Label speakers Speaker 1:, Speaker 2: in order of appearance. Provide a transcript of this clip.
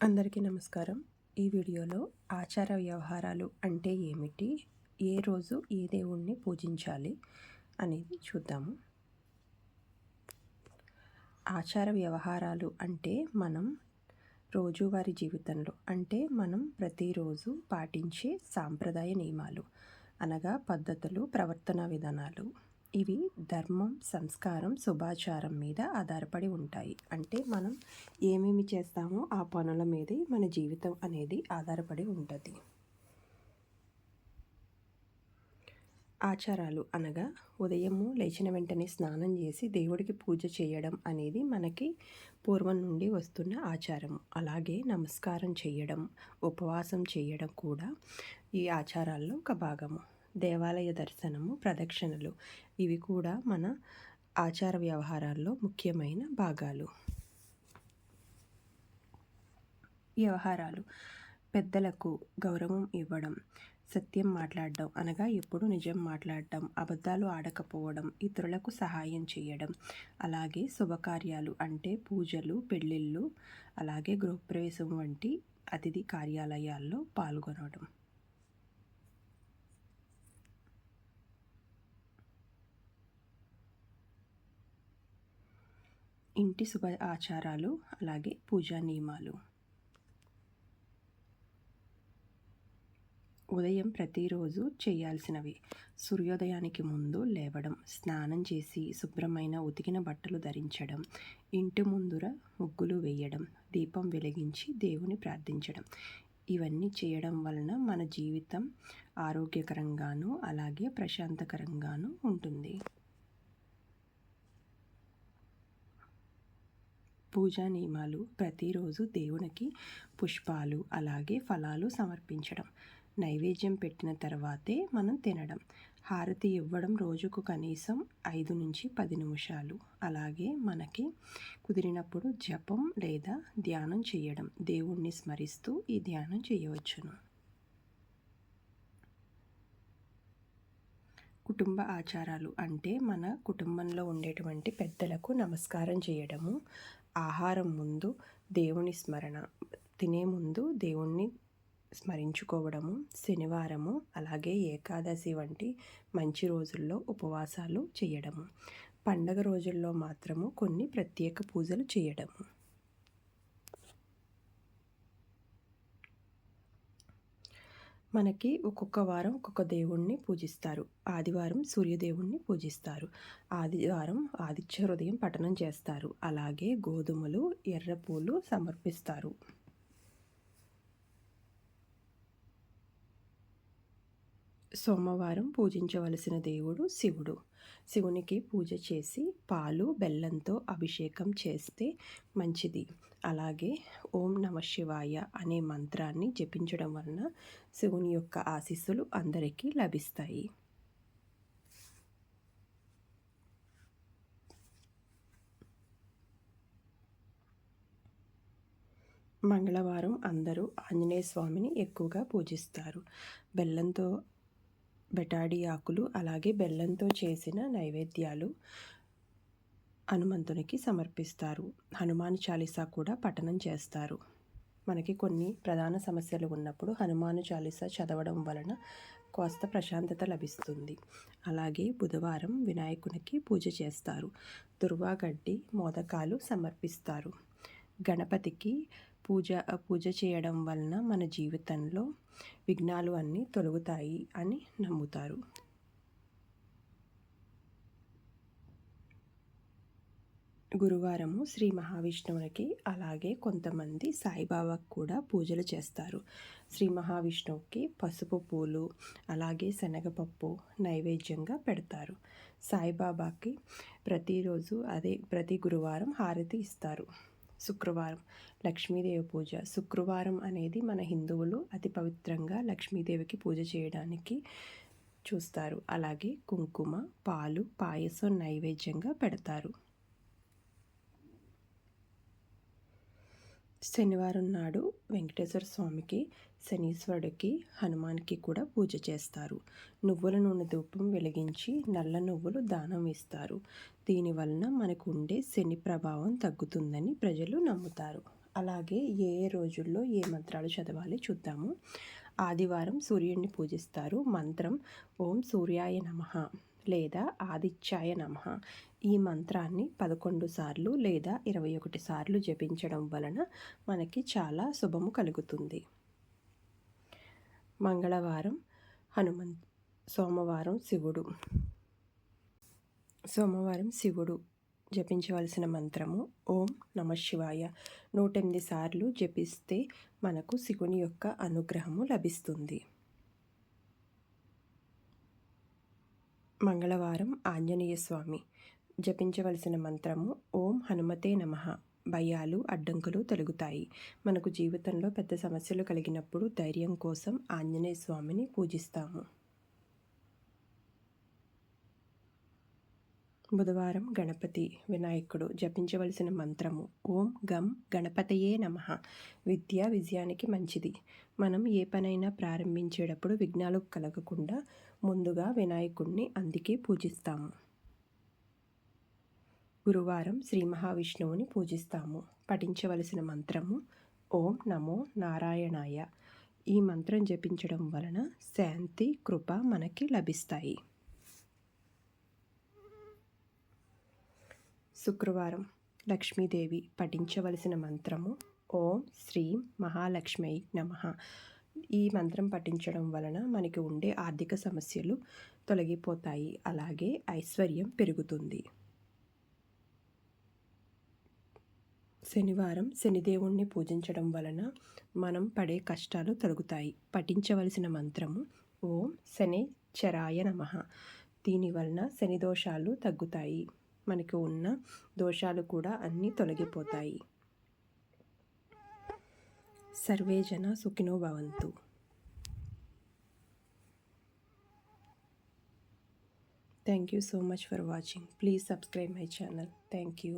Speaker 1: అందరికీ నమస్కారం. ఈ వీడియోలో ఆచార వ్యవహారాలు అంటే ఏమిటి? ఏ రోజు ఏ దేవుణ్ణి పూజించాలి అనేది చూద్దాము. ఆచార వ్యవహారాలు అంటే మనం రోజువారీ జీవితంలో మనం ప్రతిరోజు పాటించే సాంప్రదాయ నియమాలు, అనగా పద్ధతులు, ప్రవర్తన విధానాలు. ఇవి ధర్మం, సంస్కారం, శుభాచారం మీద ఆధారపడి ఉంటాయి. అంటే మనం ఏమేమి చేస్తామో ఆ పనుల మీదే మన జీవితం అనేది ఆధారపడి ఉంటుంది. ఆచారాలు అనగా ఉదయము లేచిన వెంటనే స్నానం చేసి దేవుడికి పూజ చేయడం అనేది మనకి పూర్వం నుండి వస్తున్న ఆచారం. అలాగే నమస్కారం చేయడం, ఉపవాసం చేయడం కూడా ఈ ఆచారాల్లో ఒక భాగము. దేవాలయ దర్శనము, ప్రదక్షిణలు ఇవి కూడా మన ఆచార వ్యవహారాల్లో ముఖ్యమైన భాగాలు. వ్యవహారాలు: పెద్దలకు గౌరవం ఇవ్వడం, సత్యం మాట్లాడడం అనగా ఎప్పుడు నిజం మాట్లాడడం, అబద్ధాలు ఆడకపోవడం, ఇతరులకు సహాయం చేయడం, అలాగే శుభకార్యాలు అంటే పూజలు, పెళ్ళిళ్ళు, అలాగే గృహప్రవేశం వంటి అతిథి కార్యాలయాల్లో పాల్గొనడం. ఇంటి శుభ ఆచారాలు, అలాగే పూజా నియమాలు. ఉదయం ప్రతిరోజు చేయాల్సినవి: సూర్యోదయానికి ముందు లేవడం, స్నానం చేసి శుభ్రమైన ఉతికిన బట్టలు ధరించడం, ఇంటి ముందర ముగ్గులు వేయడం, దీపం వెలిగించి దేవుని ప్రార్థించడం. ఇవన్నీ చేయడం వలన మన జీవితం ఆరోగ్యకరంగాను అలాగే ప్రశాంతకరంగాను ఉంటుంది. పూజా నియమాలు: ప్రతిరోజు దేవునికి పుష్పాలు అలాగే ఫలాలు సమర్పించడం, నైవేద్యం పెట్టిన తర్వాతే మనం తినడం, హారతి ఇవ్వడం రోజుకు కనీసం 5 నుంచి 10 నిమిషాలు, అలాగే మనకి కుదిరినప్పుడు జపం లేదా ధ్యానం చేయడం, దేవుణ్ణి స్మరిస్తూ ఈ ధ్యానం చేయవచ్చును. కుటుంబ ఆచారాలు అంటే మన కుటుంబంలో ఉండేటువంటి పెద్దలకు నమస్కారం చేయడము, ఆహారం ముందు దేవుని స్మరణ, తినే ముందు దేవుణ్ణి స్మరించుకోవడము, శనివారము అలాగే ఏకాదశి వంటి మంచి రోజుల్లో ఉపవాసాలు చేయడము, పండగ రోజుల్లో మాత్రము కొన్ని ప్రత్యేక పూజలు చేయడము. మనకి ఒక్కొక్క వారం ఒక్కొక్క దేవుణ్ణి పూజిస్తారు. ఆదివారం సూర్యదేవుణ్ణి పూజిస్తారు. ఆదివారం ఆదిత్య హృదయం పఠనం చేస్తారు. అలాగే గోధుమలు, ఎర్రపూలు సమర్పిస్తారు. సోమవారం పూజించవలసిన దేవుడు శివుడు. శివునికి పూజ చేసి పాలు, బెల్లంతో అభిషేకం చేస్తే మంచిది. అలాగే ఓం నమ శివాయ అనే మంత్రాన్ని జపించడం వలన శివుని యొక్క ఆశీస్సులు అందరికీ లభిస్తాయి. మంగళవారం అందరూ ఆంజనేయ స్వామిని ఎక్కువగా పూజిస్తారు. బెల్లంతో బెటాడి ఆకులు అలాగే బెల్లంతో చేసిన నైవేద్యాలు హనుమంతునికి సమర్పిస్తారు. హనుమాన్ చాలీసా కూడా పఠనం చేస్తారు. మనకి కొన్ని ప్రధాన సమస్యలు ఉన్నప్పుడు హనుమాన్ చాలీసా చదవడం వలన కాస్త ప్రశాంతత లభిస్తుంది. అలాగే బుధవారం వినాయకునికి పూజ చేస్తారు. దుర్వాగడ్డి, మోదకాలు సమర్పిస్తారు. గణపతికి పూజ చేయడం వలన మన జీవితంలో విఘ్నాలు అన్నీ తొలగుతాయి అని నమ్ముతారు. గురువారము శ్రీ మహావిష్ణువునికి అలాగే కొంతమంది సాయిబాబాకు కూడా పూజలు చేస్తారు. శ్రీ మహావిష్ణువుకి పసుపు పూలు అలాగే శనగపప్పు నైవేద్యంగా పెడతారు. సాయిబాబాకి ప్రతిరోజు ప్రతి గురువారం హారతి ఇస్తారు. శుక్రవారం లక్ష్మీదేవి పూజ. శుక్రవారం అనేది మన హిందువులు అతి పవిత్రంగా లక్ష్మీదేవికి పూజ చేయడానికి చూస్తారు. అలాగే కుంకుమ, పాలు, పాయసం నైవేద్యంగా పెడతారు. శనివారం నాడు వెంకటేశ్వర స్వామికి, శనీశ్వరుడికి, హనుమాన్కి కూడా పూజ చేస్తారు. నువ్వుల నూనె ధూపం వెలిగించి నల్ల నువ్వులు దానం ఇస్తారు. దీనివలన మనకు ఉండే శని ప్రభావం తగ్గుతుందని ప్రజలు నమ్ముతారు. అలాగే ఏ ఏ రోజుల్లో ఏ మంత్రాలు చదవాలి చూద్దాము. ఆదివారం సూర్యుడిని పూజిస్తారు. మంత్రం ఓం సూర్యాయ నమః లేదా ఆదిత్యాయ నమః. ఈ మంత్రాన్ని 11 సార్లు లేదా 21 సార్లు జపించడం వలన మనకి చాలా శుభము కలుగుతుంది. మంగళవారం హనుమంత్. సోమవారం శివుడు జపించవలసిన మంత్రము ఓం నమఃశివాయ. 108 సార్లు జపిస్తే మనకు శివుని యొక్క అనుగ్రహము లభిస్తుంది. మంగళవారం ఆంజనేయ స్వామి జపించవలసిన మంత్రము ఓం హనుమతే నమః. భయాలు అడ్డంకులు తొలగుతాయి. మనకు జీవితంలో పెద్ద సమస్యలు కలిగినప్పుడు ధైర్యం కోసం ఆంజనేయ స్వామిని పూజిస్తాము. బుధవారం గణపతి వినాయకుడు జపించవలసిన మంత్రము ఓం గం గణపతయే నమః. విద్య విజయానికి మంచిది. మనం ఏ పనైనా ప్రారంభించేటప్పుడు విఘ్నాలు కలగకుండా ముందుగా వినాయకుడిని అందుకే పూజిస్తాము. గురువారం శ్రీ మహావిష్ణువుని పూజిస్తాము. పఠించవలసిన మంత్రము ఓం నమో నారాయణాయ. ఈ మంత్రం జపించడం వలన శాంతి కృప మనకి లభిస్తాయి. శుక్రవారం లక్ష్మీదేవి పఠించవలసిన మంత్రము ఓం శ్రీం మహాలక్ష్మీ నమః. ఈ మంత్రం పఠించడం వలన మనకి ఉండే ఆర్థిక సమస్యలు తొలగిపోతాయి. అలాగే ఐశ్వర్యం పెరుగుతుంది. శనివారం శనిదేవుణ్ణి పూజించడం వలన మనం పడే కష్టాలు తొలగుతాయి. పఠించవలసిన మంత్రము ఓం శనిశ్చరాయ నమః. దీనివలన శని దోషాలు తగ్గుతాయి. మనకు ఉన్న దోషాలు కూడా అన్నీ తొలగిపోతాయి. సర్వే జన సుఖినో భవంతు. Thank you so much for watching. Please subscribe my channel. Thank you.